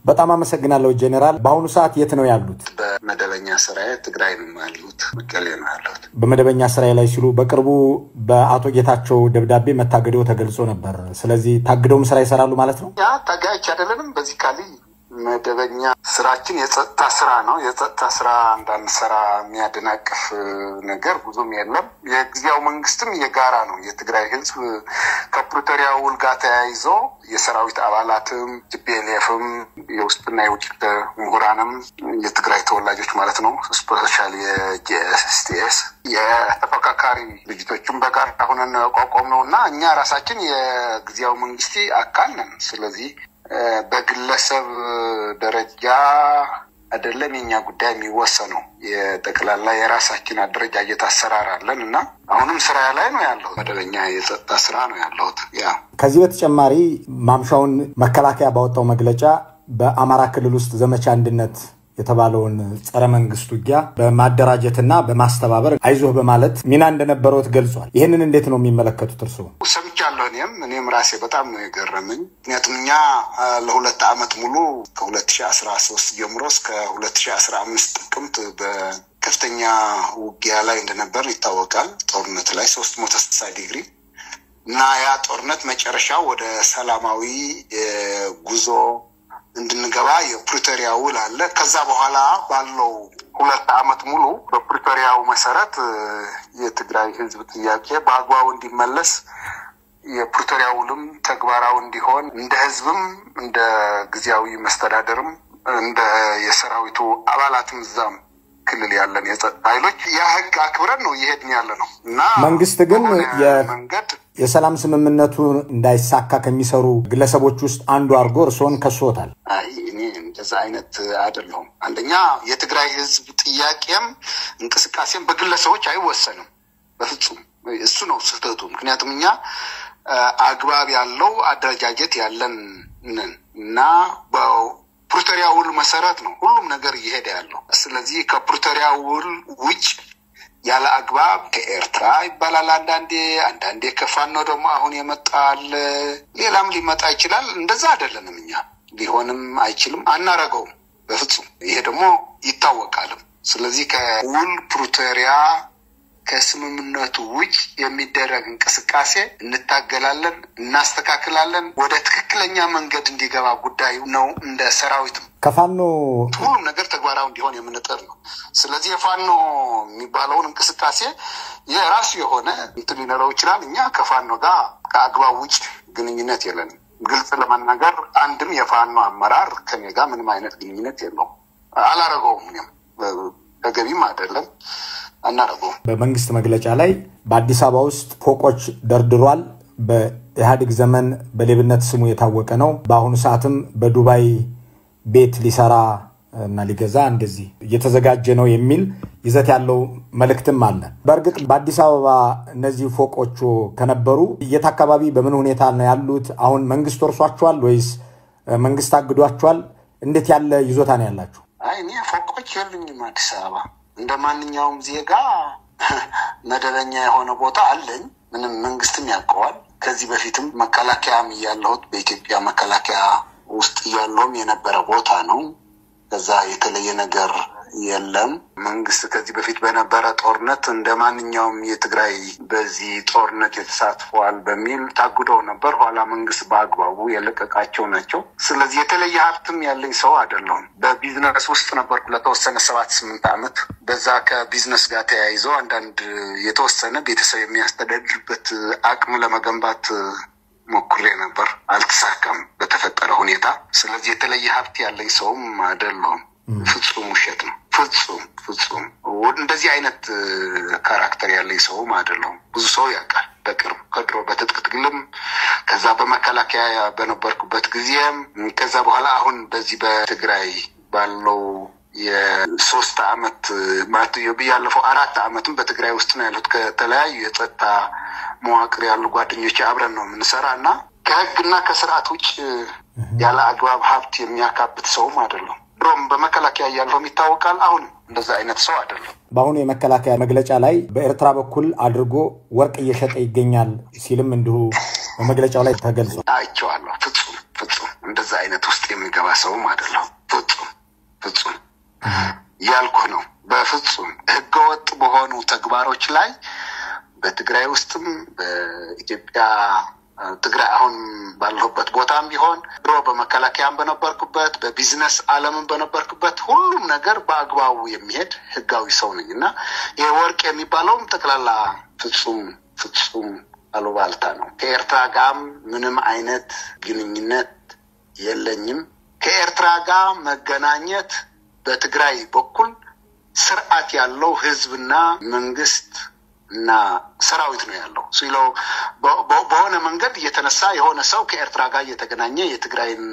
በጣም አመሰግናለሁ ጄኔራል። በአሁኑ ሰዓት የት ነው ያሉት? በመደበኛ ስራዬ ትግራይ ነው ያሉት፣ መቀሌ ነው ያሉት። በመደበኛ ስራዬ ላይ ሲሉ በቅርቡ በአቶ ጌታቸው ደብዳቤ መታገደው ተገልጾ ነበር። ስለዚህ ታግደውም ስራ ይሰራሉ ማለት ነው? ያ ታጋይች አይደለም። በዚህ ካሊ መደበኛ ስራችን የጸጥታ ስራ ነው። የጸጥታ ስራ እንዳንሰራ የሚያደናቅፍ ነገር ብዙም የለም። የጊዜያዊ መንግስትም የጋራ ነው። የትግራይ ህዝብ ከፕሪቶሪያ ውል ጋር ተያይዞ የሰራዊት አባላትም ቲፒኤልኤፍም የውስጥና የውጭ ምሁራንም የትግራይ ተወላጆች ማለት ነው ስፔሻሊ የጂኤስቲኤስ የተፈካካሪ ድርጅቶችም በጋራ ሆነን ያቋቋምነውና እኛ ራሳችን የጊዜያዊ መንግስት አካል ነን። ስለዚህ በግለሰብ ደረጃ አይደለም የኛ ጉዳይ የሚወሰነው። የጠቅላላ የራሳችን አደረጃጀት አሰራር አለንና አሁንም ስራ ላይ ነው ያለው። መደበኛ የጸጥታ ስራ ነው ያለው። ያ ከዚህ በተጨማሪ ማምሻውን መከላከያ ባወጣው መግለጫ በአማራ ክልል ውስጥ ዘመቻ አንድነት የተባለውን ጸረ መንግስት ውጊያ በማደራጀትና በማስተባበር አይዞህ በማለት ሚና እንደነበረው ተገልጿል። ይሄንን እንዴት ነው የሚመለከቱት እርስዎ? ሰምቻለሁ። እኔም ራሴ በጣም ነው የገረመኝ። ምክንያቱም እኛ ለሁለት ዓመት ሙሉ ከ2013 ጀምሮ እስከ 2015 ጥቅምት በከፍተኛ ውጊያ ላይ እንደነበር ይታወቃል። ጦርነት ላይ 360 ዲግሪ እና ያ ጦርነት መጨረሻው ወደ ሰላማዊ ጉዞ እንድንገባ የፕሪቶሪያ ውል አለ። ከዛ በኋላ ባለው ሁለት ዓመት ሙሉ በፕሪቶሪያው መሰረት የትግራይ ህዝብ ጥያቄ በአግባቡ እንዲመለስ የፕሪቶሪያ ውልም ተግባራዊ እንዲሆን እንደ ህዝብም እንደ ጊዜያዊ መስተዳደርም እንደ የሰራዊቱ አባላትም እዛም ክልል ያለን የጸጥታ ኃይሎች ያ ህግ አክብረን ነው እየሄድን ያለነው እና መንግስት ግን የሰላም ስምምነቱ እንዳይሳካ ከሚሰሩ ግለሰቦች ውስጥ አንዱ አርጎ እርሶን ከሶታል። እኔ እንደዛ አይነት አይደለም። አንደኛ የትግራይ ህዝብ ጥያቄም እንቅስቃሴም በግለሰቦች አይወሰንም በፍጹም። እሱ ነው ስህተቱ። ምክንያቱም እኛ አግባብ ያለው አደረጃጀት ያለን እና በፕሪቶሪያ ውል መሰረት ነው ሁሉም ነገር እየሄደ ያለው። ስለዚህ ከፕሪቶሪያ ውል ውጭ ያለ አግባብ ከኤርትራ ይባላል አንዳንዴ ከፋኖ ደግሞ አሁን የመጣል ሌላም ሊመጣ ይችላል። እንደዛ አይደለንም እኛ። ሊሆንም አይችልም፣ አናረገውም በፍጹም። ይሄ ደግሞ ይታወቃል። ስለዚህ ከውል ፕሪቶሪያ ከስምምነቱ ውጭ የሚደረግ እንቅስቃሴ እንታገላለን፣ እናስተካክላለን። ወደ ትክክለኛ መንገድ እንዲገባ ጉዳዩ ነው። እንደ ሰራዊት ከፋኖ ሁሉም ነገር ተግባራዊ እንዲሆን የምንጥር ነው። ስለዚህ የፋኖ የሚባለውን እንቅስቃሴ የራሱ የሆነ እንትን ሊኖረው ይችላል። እኛ ከፋኖ ጋር ከአግባብ ውጭ ግንኙነት የለንም። ግልጽ ለመናገር አንድም የፋኖ አመራር ከኔ ጋር ምንም አይነት ግንኙነት የለውም። አላረገውም። ተገቢም አይደለም፣ አናረገውም። በመንግስት መግለጫ ላይ በአዲስ አበባ ውስጥ ፎቆች ደርድሯል። በኢህአዴግ ዘመን በሌብነት ስሙ የታወቀ ነው። በአሁኑ ሰዓትም በዱባይ ቤት ሊሰራ እና ሊገዛ እንደዚህ እየተዘጋጀ ነው የሚል ይዘት ያለው መልእክትም አለ። በእርግጥ በአዲስ አበባ እነዚህ ፎቆቹ ከነበሩ የታካባቢ በምን ሁኔታ ነው ያሉት? አሁን መንግስት ወርሷቸዋል ወይስ መንግስት አግዷቸዋል? እንዴት ያለ ይዞታ ነው ያላችሁ? እኔ ፎቆች የሉኝም። አዲስ አበባ እንደማንኛውም ዜጋ መደበኛ የሆነ ቦታ አለኝ። ምንም መንግስትም ያውቀዋል። ከዚህ በፊትም መከላከያም ያለሁት በኢትዮጵያ መከላከያ ውስጥ ያለውም የነበረ ቦታ ነው። ከዛ የተለየ ነገር የለም። መንግስት ከዚህ በፊት በነበረ ጦርነት እንደማንኛውም የትግራይ በዚህ ጦርነት የተሳትፏል በሚል ታግደው ነበር። ኋላ መንግስት በአግባቡ የለቀቃቸው ናቸው። ስለዚህ የተለየ ሀብትም ያለኝ ሰው አይደለሁም። በቢዝነስ ውስጥ ነበርኩ ለተወሰነ 7-8 ዓመት። በዛ ከቢዝነስ ጋር ተያይዞ አንዳንድ የተወሰነ ቤተሰብ የሚያስተዳድርበት አቅም ለመገንባት ሞክሬ ነበር፣ አልተሳካም በተፈጠረ ሁኔታ። ስለዚህ የተለየ ሀብት ያለኝ ሰውም አይደለሁም። ፍጹም ውሸት ነው። ፍጹም እንደዚህ አይነት ካራክተር ያለኝ ሰውም አይደለሁም። ብዙ ሰው ያውቃል በቅርብ ከድሮ በትጥቅ ትግልም ከዛ በመከላከያ በነበርኩበት ጊዜም ከዛ በኋላ አሁን በዚህ በትግራይ ባለው የ3 ዓመት ማለት ያለፈው 4 ዓመትም በትግራይ ውስጥ ነው ያሉት። ከተለያዩ የጸጥታ መዋቅር ያሉ ጓደኞች አብረን ነው የምንሰራና ከህግና ከስርዓት ውጭ ያለ አግባብ ሀብት የሚያካብት ሰውም አይደለም። ድሮም በመከላከያ ያለው ይታወቃል። አሁን እንደዛ አይነት ሰው አይደለም። በአሁኑ የመከላከያ መግለጫ ላይ በኤርትራ በኩል አድርጎ ወርቅ እየሸጠ ይገኛል ሲልም እንዲሁ በመግለጫው ላይ ተገልጿል። አይቼዋለሁ። ፍጹም እንደዛ አይነት ውስጥ የሚገባ ሰው አይደለም ፍጹም ያልኩ ነው በፍጹም ህገወጥ በሆኑ ተግባሮች ላይ በትግራይ ውስጥም በኢትዮጵያ ትግራይ አሁን ባለበት ቦታም ቢሆን ድሮ በመከላከያም በነበርኩበት በቢዝነስ ዓለምም በነበርኩበት ሁሉም ነገር በአግባቡ የሚሄድ ህጋዊ ሰው ነኝና የወርቅ የሚባለው ተከላላ ፍጹም አሉባልታ ነው ከኤርትራ ጋር ምንም አይነት ግንኙነት የለኝም ከኤርትራ ጋር መገናኘት በትግራይ በኩል ስርዓት ያለው ህዝብና መንግስት እና ሰራዊት ነው ያለው ሲሎ በሆነ መንገድ እየተነሳ የሆነ ሰው ከኤርትራ ጋር እየተገናኘ የትግራይን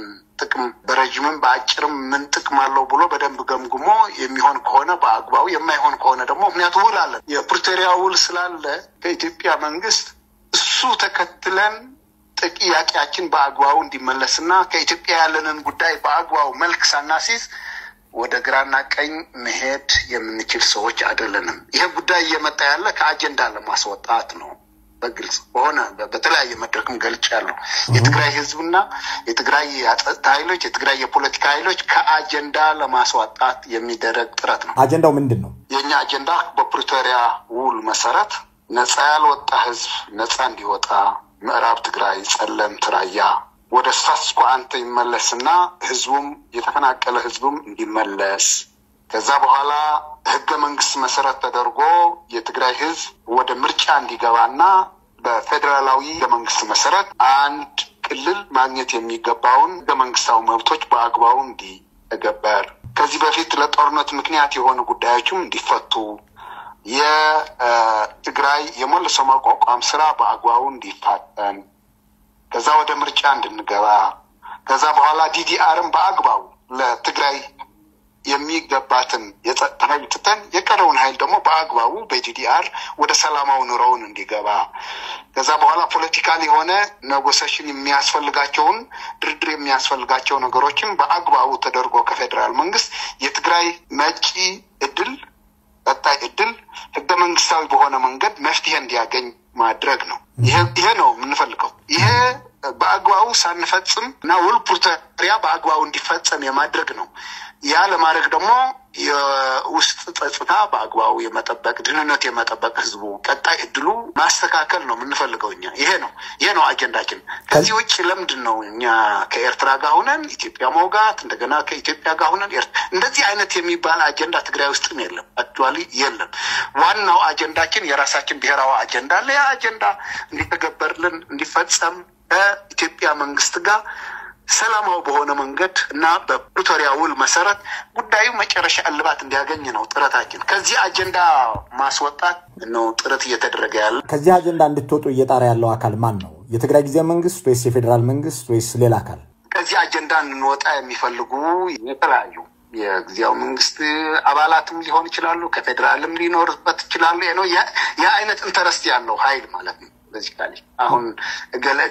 ጥቅም በረጅምም በአጭርም ምን ጥቅም አለው ብሎ በደንብ ገምግሞ የሚሆን ከሆነ በአግባቡ የማይሆን ከሆነ ደግሞ ምክንያቱ ውል አለ የፕሪቶሪያ ውል ስላለ ከኢትዮጵያ መንግስት እሱ ተከትለን ጥያቄያችን በአግባቡ እንዲመለስና ከኢትዮጵያ ያለንን ጉዳይ በአግባቡ መልክ ሳናሲዝ ወደ ግራና ቀኝ መሄድ የምንችል ሰዎች አይደለንም ይሄ ጉዳይ እየመጣ ያለ ከአጀንዳ ለማስወጣት ነው በግልጽ ሆነ በተለያየ መድረክም ገልጫለሁ የትግራይ ህዝብና የትግራይ ኃይሎች የትግራይ የፖለቲካ ኃይሎች ከአጀንዳ ለማስወጣት የሚደረግ ጥረት ነው አጀንዳው ምንድነው የኛ አጀንዳ በፕሪቶሪያ ውል መሰረት ነፃ ያልወጣ ህዝብ ነፃ እንዲወጣ ምዕራብ ትግራይ ጸለምት ራያ ወደ ስታትስ ኳንተ ይመለስና ህዝቡም የተፈናቀለ ህዝቡም እንዲመለስ ከዛ በኋላ ህገ መንግስት መሰረት ተደርጎ የትግራይ ህዝብ ወደ ምርጫ እንዲገባና በፌደራላዊ ህገ መንግስት መሰረት አንድ ክልል ማግኘት የሚገባውን ህገ መንግስታዊ መብቶች በአግባቡ እንዲተገበር ከዚህ በፊት ለጦርነት ምክንያት የሆኑ ጉዳዮችም እንዲፈቱ የትግራይ የመልሶ ማቋቋም ስራ በአግባቡ እንዲፋጠን ከዛ ወደ ምርጫ እንድንገባ ከዛ በኋላ ዲዲአርም በአግባቡ ለትግራይ የሚገባትን የጸጥታ ኃይል ትተን የቀረውን ኃይል ደግሞ በአግባቡ በዲዲአር ወደ ሰላማዊ ኑሮውን እንዲገባ ከዛ በኋላ ፖለቲካሊ የሆነ ኔጎሺዬሽን የሚያስፈልጋቸውን ድርድር የሚያስፈልጋቸው ነገሮችን በአግባቡ ተደርጎ ከፌደራል መንግስት የትግራይ መጪ እድል ቀጣይ እድል ህገ መንግስታዊ በሆነ መንገድ መፍትሄ እንዲያገኝ ማድረግ ነው ይሄ ነው የምንፈልገው ይሄ በአግባቡ ሳንፈጽም እና ውል ፕሪቶሪያ በአግባቡ እንዲፈጸም የማድረግ ነው ያ ለማድረግ ደግሞ የውስጥ ጸጥታ በአግባቡ የመጠበቅ ድህንነት የመጠበቅ ህዝቡ ቀጣይ እድሉ ማስተካከል ነው የምንፈልገውኛ ይሄ ነው አጀንዳችን ከዚህ ውጪ ለምንድነው እኛ ከኤርትራ ጋር ሆነን ኢትዮጵያ መውጋት እንደገና ከኢትዮጵያ ጋር ሆነን እንደዚህ አይነት የሚባል አጀንዳ ትግራይ ውስጥም የለም አክቹአሊ የለም ዋናው አጀንዳችን የራሳችን ብሔራዊ አጀንዳ አለ ያ አጀንዳ እንዲተገበርልን እንዲፈጸም በኢትዮጵያ መንግስት ጋር ሰላማዊ በሆነ መንገድ እና በፕሪቶሪያ ውል መሰረት ጉዳዩ መጨረሻ እልባት እንዲያገኝ ነው ጥረታችን ከዚህ አጀንዳ ማስወጣት ነው ጥረት እየተደረገ ያለ ከዚህ አጀንዳ እንድትወጡ እየጣራ ያለው አካል ማን ነው የትግራይ ጊዜያዊ መንግስት ወይስ የፌደራል መንግስት ወይስ ሌላ አካል ከዚህ አጀንዳ እንወጣ የሚፈልጉ የተለያዩ የጊዜያዊ መንግስት አባላትም ሊሆን ይችላሉ ከፌደራልም ሊኖርበት ይችላሉ ነው ያ አይነት ኢንተረስት ያለው ኃይል ማለት ነው basically አሁን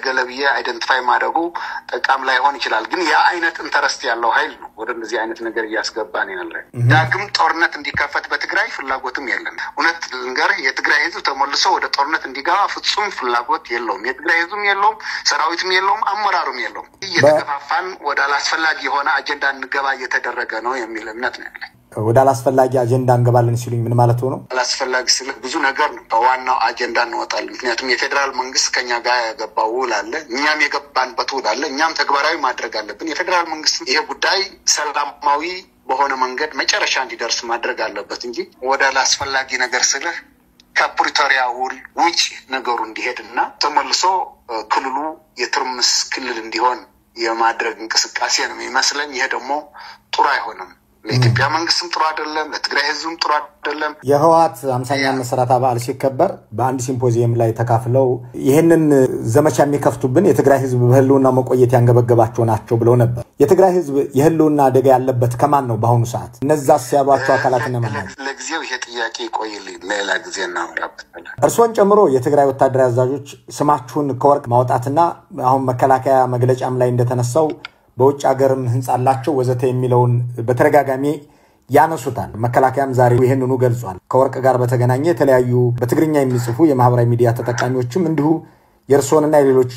ገለብዬ አይደንቲፋይ ማድረጉ ጠቃም ላይ ሆን ይችላል ግን ያ አይነት ኢንተረስት ያለው ኃይል ነው ወደ እንደዚህ አይነት ነገር ያስገባን ያለ ዳግም ጦርነት እንዲከፈት በትግራይ ፍላጎትም የለም እውነት ልንገር የትግራይ ህዝብ ተመልሶ ወደ ጦርነት እንዲገባ ፍጹም ፍላጎት የለውም የትግራይ ህዝብም የለውም ሰራዊትም የለውም አመራሩም የለውም እየተከፋፋን ወደ አላስፈላጊ የሆነ አጀንዳ እንገባ እየተደረገ ነው የሚል እምነት ነው ያለ ወደ አላስፈላጊ አጀንዳ እንገባለን ሲሉኝ ምን ማለት ነው አላስፈላጊ ስለ ብዙ ነገር ነው በዋናው አጀንዳ እንወጣለን ምክንያቱም የፌደራል መንግስት ከኛ ጋር ያገባው ውል አለ እኛም የገባንበት ውል አለ እኛም ተግባራዊ ማድረግ አለብን የፌደራል መንግስት ይሄ ጉዳይ ሰላማዊ በሆነ መንገድ መጨረሻ እንዲደርስ ማድረግ አለበት እንጂ ወደ አላስፈላጊ ነገር ስለ ከፕሪቶሪያ ውል ውጪ ነገሩ እንዲሄድና ተመልሶ ክልሉ የትርምስ ክልል እንዲሆን የማድረግ እንቅስቃሴ ነው የሚመስለኝ ይሄ ደግሞ ጥሩ አይሆንም ለኢትዮጵያ መንግስትም ጥሩ አይደለም ለትግራይ ህዝብም ጥሩ አይደለም የህወሓት 50ኛ መስራታ በዓል ሲከበር በአንድ ሲምፖዚየም ላይ ተካፍለው ይሄንን ዘመቻ የሚከፍቱብን የትግራይ ህዝብ በህልውና መቆየት ያንገበገባቸው ናቸው ብለው ነበር የትግራይ ህዝብ የህልውና አደጋ ያለበት ከማን ነው በአሁኑ ሰዓት እነዛስ ያሏቸው አካላትና ማን ለጊዜው ይሄ ጥያቄ ይቆይልኝ ሌላ ጊዜ እናወራበታለን እርሶን ጨምሮ የትግራይ ወታደራዊ አዛዦች ስማችሁን ከወርቅ ማውጣትና አሁን መከላከያ መግለጫም ላይ እንደተነሳው በውጭ ሀገርም ህንጻላቸው ወዘተ የሚለውን በተረጋጋሚ ያነሱታል መከላከያም ዛሬ ይሄንኑ ገልጿል ከወርቅ ጋር በተገናኘ የተለያዩ በትግርኛ የሚጽፉ የማህበራዊ ሚዲያ ተጠቃሚዎችም እንዲሁ የርሶንና የሌሎች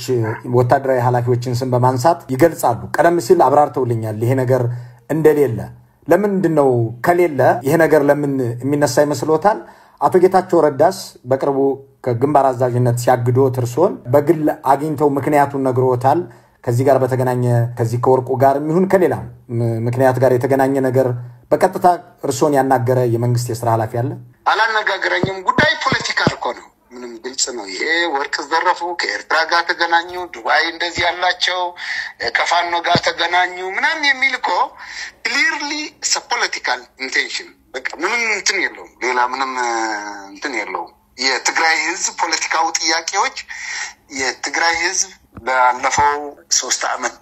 ወታደራዊ ኃላፊዎችን ስም በማንሳት ይገልጻሉ። ቀደም ሲል አብራርተውልኛል ይሄ ነገር እንደሌለ። ለምንድነው ከሌለ ይሄ ነገር ለምን የሚነሳ ይመስሎታል? አቶ ጌታቸው ረዳስ በቅርቡ ከግንባር አዛዥነት ሲያግዶት እርሶን በግል አግኝተው ምክንያቱን ነግሮታል። ከዚህ ጋር በተገናኘ ከዚህ ከወርቁ ጋር የሚሆን ከሌላ ምክንያት ጋር የተገናኘ ነገር በቀጥታ እርሶን ያናገረ የመንግስት የሥራ ኃላፊ አለ? አላነጋገረኝም። ጉዳይ ፖለቲካል እኮ ነው። ምንም ግልጽ ነው። ይሄ ወርቅ ዘረፉ፣ ከኤርትራ ጋር ተገናኙ፣ ዱባይ እንደዚህ ያላቸው ከፋኖ ጋር ተገናኙ ምናምን የሚል እኮ ክሊርሊ ፖለቲካል ኢንቴንሽን በቃ ምንም እንትን የለውም። ሌላ ምንም እንትን የለውም። የትግራይ ህዝብ ፖለቲካው ጥያቄዎች የትግራይ ህዝብ ባለፈው 3 ዓመት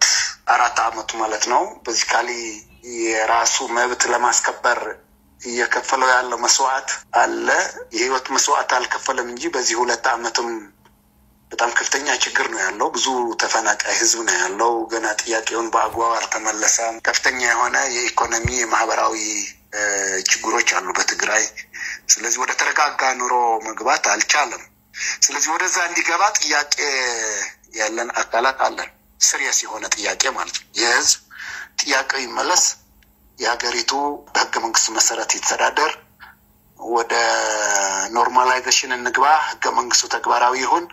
4 ዓመቱ ማለት ነው በዚካሊ የራሱ መብት ለማስከበር እየከፈለው ያለው መስዋዕት አለ። የህይወት መስዋዕት አልከፈለም እንጂ በዚህ 2 ዓመትም በጣም ከፍተኛ ችግር ነው ያለው። ብዙ ተፈናቃይ ህዝብ ነው ያለው። ገና ጥያቄውን በአግባቡ አልተመለሰም። ከፍተኛ የሆነ የኢኮኖሚ የማህበራዊ ችግሮች አሉ በትግራይ። ስለዚህ ወደ ተረጋጋ ኑሮ መግባት አልቻለም። ስለዚህ ወደዛ እንዲገባ ጥያቄ ያለን አካላት አለን። ሲሪየስ የሆነ ጥያቄ ማለት ነው። የህዝብ ጥያቄው ይመለስ፣ የሀገሪቱ በህገ መንግስት መሰረት ይተዳደር፣ ወደ ኖርማላይዜሽን እንግባ፣ ህገ መንግስቱ ተግባራዊ ይሁን።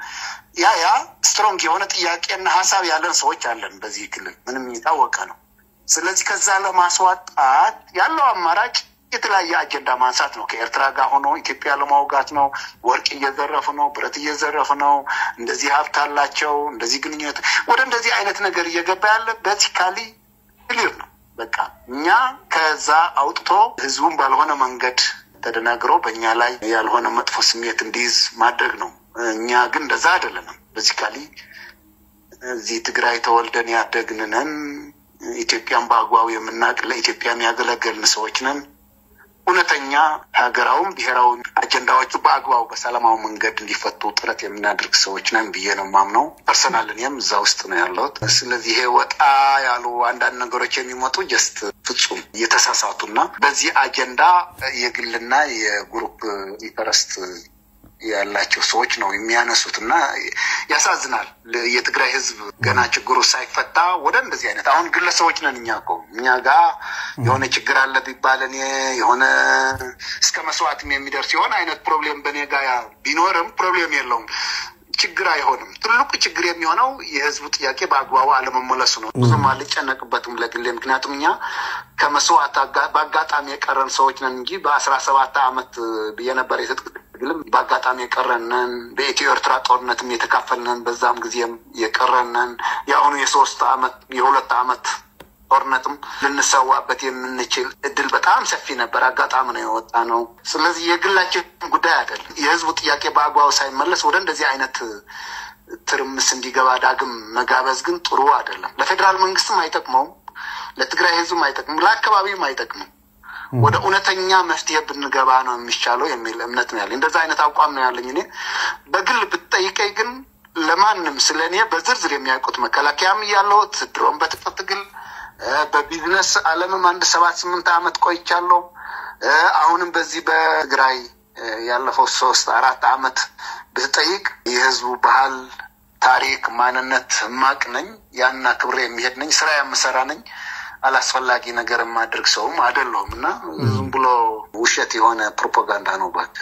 ያ ስትሮንግ የሆነ ጥያቄና ሐሳብ ያለን ሰዎች አለን በዚህ ክልል ምንም የታወቀ ነው። ስለዚህ ከዛ ለማስዋጣት ያለው አማራጭ የተለያየ አጀንዳ ማንሳት ነው። ከኤርትራ ጋር ሆኖ ኢትዮጵያ ለማውጋት ነው። ወርቅ እየዘረፉ ነው፣ ብረት እየዘረፉ ነው፣ እንደዚህ ሀብት አላቸው፣ እንደዚህ ግንኙነት ወደ እንደዚህ አይነት ነገር እየገባ ያለ በዚካሊ ክሊር ነው። በቃ እኛ ከዛ አውጥቶ ህዝቡን ባልሆነ መንገድ ተደናግሮ በእኛ ላይ ያልሆነ መጥፎ ስሜት እንዲይዝ ማድረግ ነው። እኛ ግን እንደዛ አይደለንም። በዚካሊ እዚህ ትግራይ ተወልደን ያደግንን ኢትዮጵያን በአግባቡ የምናውቅ ለኢትዮጵያ የሚያገለግልን ሰዎች ነን። እውነተኛ ሀገራውን ብሔራዊ አጀንዳዎቹ በአግባቡ በሰላማዊ መንገድ እንዲፈቱ ጥረት የምናደርግ ሰዎች ነን ብዬ ነው የማምነው። ፐርሰናል እኔም እዛ ውስጥ ነው ያለሁት። ስለዚህ ይሄ ወጣ ያሉ አንዳንድ ነገሮች የሚመጡ ጀስት ፍጹም የተሳሳቱና በዚህ አጀንዳ የግልና የግሩፕ ኢንተረስት ያላቸው ሰዎች ነው የሚያነሱትና ያሳዝናል። የትግራይ ህዝብ ገና ችግሩ ሳይፈታ ወደ እንደዚህ አይነት አሁን ግለሰቦች ነን እኛ ጋር የሆነ ችግር አለ ቢባለን የሆነ እስከ መስዋዕትም የሚደርስ የሆነ አይነት ፕሮብሌም በኔ ጋር ቢኖርም ፕሮብሌም የለውም፣ ችግር አይሆንም። ትልቁ ችግር የሚሆነው የህዝቡ ጥያቄ በአግባቡ አለመመለሱ ነው። ብዙም አልጨነቅበትም ለግሌ። ምክንያቱም እኛ ከመስዋዕት በአጋጣሚ የቀረን ሰዎች ነን እንጂ በ17 ዓመት የነበረ የትጥቅ ትግልም በአጋጣሚ የቀረንን፣ በኢትዮ ኤርትራ ጦርነትም የተካፈልነን፣ በዛም ጊዜም የቀረንን፣ የአሁኑ የ2 ዓመት ጦርነትም ልንሰዋበት የምንችል እድል በጣም ሰፊ ነበር። አጋጣሚ ነው የወጣ ነው። ስለዚህ የግላችን ጉዳይ አይደለም። የህዝቡ ጥያቄ በአግባቡ ሳይመለስ ወደ እንደዚህ አይነት ትርምስ እንዲገባ ዳግም መጋበዝ ግን ጥሩ አይደለም። ለፌደራል መንግስትም አይጠቅመውም፣ ለትግራይ ህዝብም አይጠቅምም፣ ለአካባቢውም አይጠቅምም። ወደ እውነተኛ መፍትሄ ብንገባ ነው የሚሻለው የሚል እምነት ነው ያለኝ። እንደዛ አይነት አቋም ነው ያለኝ። እኔ በግል ብትጠይቀኝ ግን ለማንም ስለኔ በዝርዝር የሚያውቁት መከላከያም ያለሁት ድሮም በትጥቅ ትግል በቢዝነስ ዓለምም 7-8 ዓመት ቆይቻለሁ። አሁንም በዚህ በትግራይ ያለፈው 3-4 ዓመት ብትጠይቅ የህዝቡ ባህል፣ ታሪክ፣ ማንነት ማቅ ነኝ። ያና ክብሬ የሚሄድ ነኝ። ስራ የምሰራ ነኝ። አላስፈላጊ ነገር ማድረግ ሰውም አይደለሁምና ዝም ብሎ ውሸት የሆነ ፕሮፓጋንዳ ነው ባክ።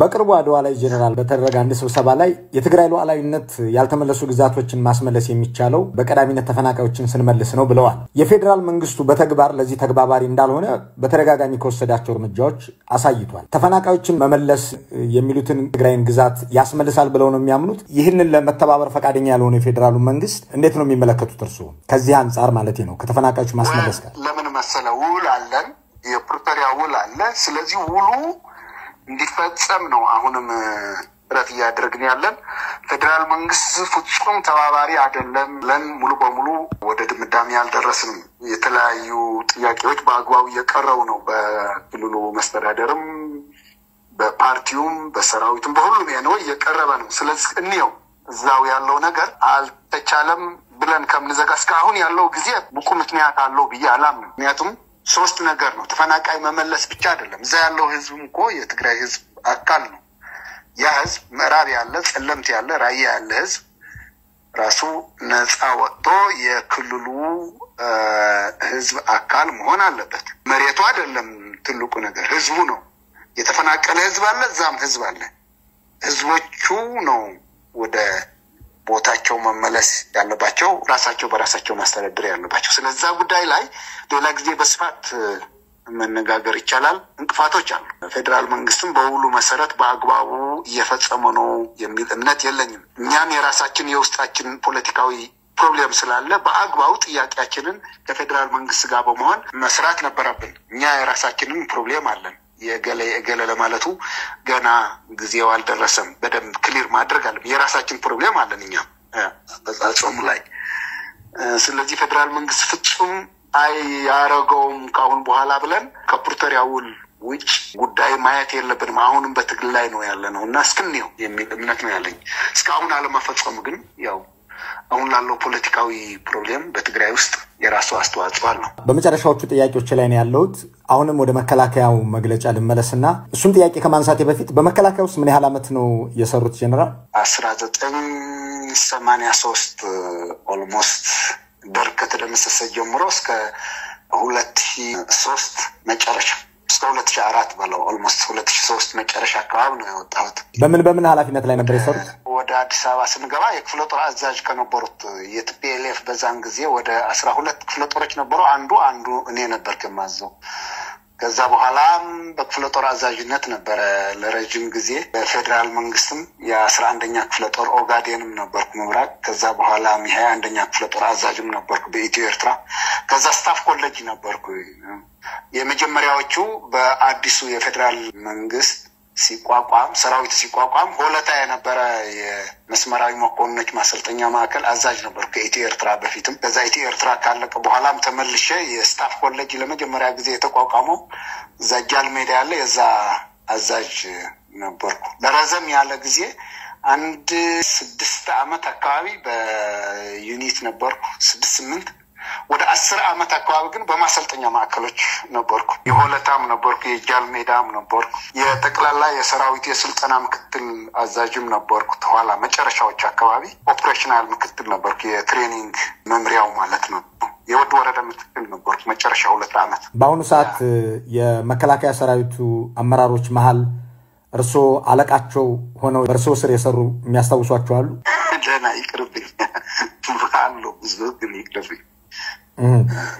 በቅርቡ አድዋ ላይ ጀነራል በተደረገ አንድ ስብሰባ ላይ የትግራይ ሉዓላዊነት ያልተመለሱ ግዛቶችን ማስመለስ የሚቻለው በቀዳሚነት ተፈናቃዮችን ስንመልስ ነው ብለዋል። የፌደራል መንግስቱ በተግባር ለዚህ ተግባባሪ እንዳልሆነ በተደጋጋሚ ከወሰዳቸው እርምጃዎች አሳይቷል። ተፈናቃዮችን መመለስ የሚሉትን ትግራይን ግዛት ያስመልሳል ብለው ነው የሚያምኑት። ይህንን ለመተባበር ፈቃደኛ ያልሆነ የፌደራሉ መንግስት እንዴት ነው የሚመለከቱት እርስዎ? ከዚህ አንፃር ማለት ነው ከተፈናቃዮች ማስመለስ ጋር ለምን መሰለው ውል አለን፣ የፕሪቶሪያ ውል አለ። ስለዚህ ውሉ እንዲፈጸም ነው አሁንም ጥረት እያደረግን ያለን። ፌደራል መንግስት ፍጹም ተባባሪ አይደለም ለን ሙሉ በሙሉ ወደ ድምዳሜ ያልደረስንም። የተለያዩ ጥያቄዎች በአግባቡ እየቀረቡ ነው። በክልሉ መስተዳደርም በፓርቲውም በሰራዊቱም በሁሉም ነው እየቀረበ ነው። ስለዚህ እንየው እዛው ያለው ነገር አልተቻለም ብለን ከምንዘጋ እስካሁን ያለው ጊዜ ብቁ ምክንያት አለው ብዬ አላምንም። ምክንያቱም 3 ነገር ነው። ተፈናቃይ መመለስ ብቻ አይደለም። እዛ ያለው ህዝብ እኮ የትግራይ ህዝብ አካል ነው። ያ ህዝብ ምዕራብ ያለ ጸለምት ያለ ራያ ያለ ህዝብ ራሱ ነፃ ወጥቶ የክልሉ ህዝብ አካል መሆን አለበት። መሬቱ አይደለም ትልቁ ነገር ህዝቡ ነው። የተፈናቀለ ህዝብ አለ፣ ዛም ህዝብ አለ። ህዝቦቹ ነው ወደ ቦታቸው መመለስ ያለባቸው፣ ራሳቸው በራሳቸው ማስተዳደር ያለባቸው። ስለዚህ ጉዳይ ላይ ሌላ ጊዜ በስፋት መነጋገር ይቻላል። እንቅፋቶች አሉ። ፌደራል መንግስትም በውሉ መሰረት በአግባቡ እየፈጸመ ነው የሚል እምነት የለኝም። እኛም የራሳችን የውስጣችን ፖለቲካዊ ፕሮብሌም ስላለ በአግባቡ ጥያቄያችንን ከፌደራል መንግስት ጋር በመሆን መስራት ነበረብን። እኛ የራሳችንን ፕሮብሌም አለን። የገለ ለማለቱ ገና ጊዜው አልደረሰም። በደንብ ክሊር ማድረግ አለብን። የራሳችን ፕሮብሌም አለን እኛ በዛጾም ላይ። ስለዚህ ፌደራል መንግስት ፍጹም ያረገውም ካሁን በኋላ ብለን ከፕሪቶሪያ ውል ውጭ ጉዳይ ማየት የለብንም። አሁንም በትግል ላይ ነው ያለነው እና እስክንየው የሚል እምነት ነው ያለኝ። እስካሁን አለማፈጸሙ ግን ያው አሁን ላለው ፖለቲካዊ ፕሮብሌም በትግራይ ውስጥ የራሱ አስተዋጽኦ አለው። በመጨረሻዎቹ ጥያቄዎች ላይ ነው ያለሁት። አሁንም ወደ መከላከያው መግለጫ ልመለስና እሱም ጥያቄ ከማንሳቴ በፊት በመከላከያ ውስጥ ምን ያህል አመት ነው የሰሩት ጀነራል? 1983 ኦልሞስት ደርግ ከተደመሰሰ ጀምሮ እስከ 2003 መጨረሻ እስከ 2004 ባለው ኦልሞስት 2003 መጨረሻ አካባቢ ነው የወጣሁት። በምን ኃላፊነት ላይ ነበር የሰሩት? ወደ አዲስ አበባ ስንገባ የክፍለ ጦር አዛዥ ከነበሩት የቲፒኤልኤፍ በዛን ጊዜ ወደ 12 ክፍለ ጦሮች ነበሩ። አንዱ እኔ ነበር ከማዘው። ከዛ በኋላም በክፍለ ጦር አዛዥነት ነበር ለረጅም ጊዜ። በፌደራል መንግስትም የ11ኛ ክፍለ ጦር ኦጋዴንም ነበርኩ መብራት። ከዛ በኋላ የ21ኛ ክፍለ ጦር አዛዥም ነበርኩ በኢትዮ ኤርትራ። ከዛ ስታፍ ኮሌጅ ነበርኩ። የመጀመሪያዎቹ በአዲሱ የፌደራል መንግስት ሲቋቋም ሰራዊት ሲቋቋም ሆለታ የነበረ የመስመራዊ መኮንኖች ማሰልጠኛ ማዕከል አዛዥ ነበር ከኢትዮ ኤርትራ በፊትም። ከዛ ኢትዮ ኤርትራ ካለቀ በኋላም ተመልሼ የስታፍ ኮሌጅ ለመጀመሪያ ጊዜ የተቋቋመው ዛጃል ሜዳ ያለ የዛ አዛዥ ነበርኩ ለረዘም ያለ ጊዜ። 6 አመት አካባቢ በዩኒት ነበርኩ 6-8 ወደ 10 አመት አካባቢ ግን በማሰልጠኛ ማዕከሎች ነበርኩ። የሆለታም ነበርኩ፣ የጃል ሜዳም ነበርኩ፣ የጠቅላላ የሰራዊት የስልጠና ምክትል አዛዥም ነበርኩ። ተኋላ መጨረሻዎች አካባቢ ኦፕሬሽናል ምክትል ነበርኩ፣ የትሬኒንግ መምሪያው ማለት ነው። የወድ ወረዳ ምክትል ነበርኩ መጨረሻ 2 አመት። በአሁኑ ሰዓት የመከላከያ ሰራዊቱ አመራሮች መሃል እርሶ አለቃቸው ሆነው በእርሶ ስር የሰሩ የሚያስታውሷቸው አሉ? ደህና ይቅርብኝ አሉ፣ ብዙ ግን ይቅርብኝ።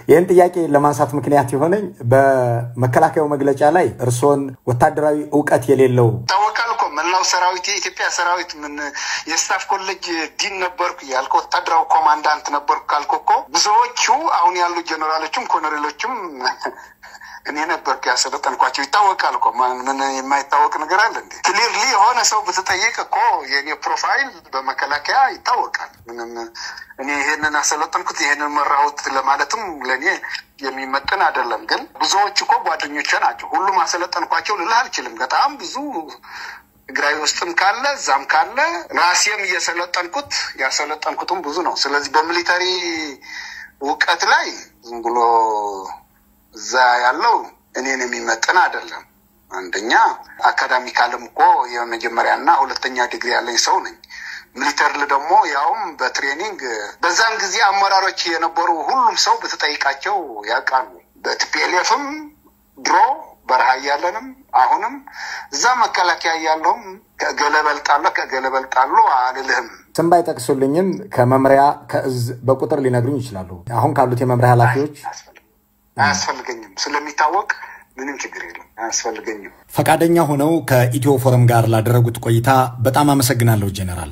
ይህን ጥያቄ ለማንሳት ምክንያት የሆነኝ በመከላከያው መግለጫ ላይ እርሶን ወታደራዊ ዕውቀት የሌለው ታወቃል እኮ መላው ሰራዊት የኢትዮጵያ ሰራዊት ምን የስታፍ ኮሌጅ ዲን ነበርኩ ያልኩ፣ ወታደራዊ ኮማንዳንት ነበርኩ ካልኩ እኮ ብዙዎቹ አሁን ያሉ ጀነራሎችም ኮሎኔሎችም እኔ ነበርኩ ያሰለጠንኳቸው። ይታወቃል እኮ ምን የማይታወቅ ነገር አለ እንዴ? ክሊርሊ የሆነ ሰው ብትጠይቅ እኮ የኔ ፕሮፋይል በመከላከያ ይታወቃል። ምንም እኔ ይሄንን አሰለጠንኩት ይሄንን መራሁት ለማለትም ለኔ የሚመጥን አይደለም። ግን ብዙዎች እኮ ጓደኞቼ ናቸው። ሁሉም አሰለጠንኳቸው ልልህ አልችልም። በጣም ብዙ ትግራይ ውስጥም ካለ ዛም ካለ ራሴም ያሰለጠንኩትም ብዙ ነው። ስለዚህ በሚሊታሪ ዕውቀት ላይ ዝም ብሎ እዛ ያለው እኔን የሚመጥን አይደለም። አንደኛ አካዳሚካልም እኮ የመጀመሪያና ሁለተኛ ዲግሪ ያለኝ ሰው ነኝ። ሚሊተሪ ደግሞ ያውም በትሬኒንግ በዛን ጊዜ አመራሮች የነበሩ ሁሉም ሰው በተጠይቃቸው ያውቃሉ። በቲፒኤልኤፍም ድሮ በረሃ ያለንም አሁንም እዛ መከላከያ ያለውም ከገለበልጣሉ አልልህም። ስም ባይጠቅሱልኝም ከመምሪያ ከእዝ በቁጥር ሊነግሩኝ ይችላሉ? አሁን ካሉት የመምሪያ ኃላፊዎች አያስፈልገኝም። ስለሚታወቅ ምንም ችግር የለም፣ አያስፈልገኝም። ፈቃደኛ ሆነው ከኢትዮ ፎረም ጋር ላደረጉት ቆይታ በጣም አመሰግናለሁ ጀነራል።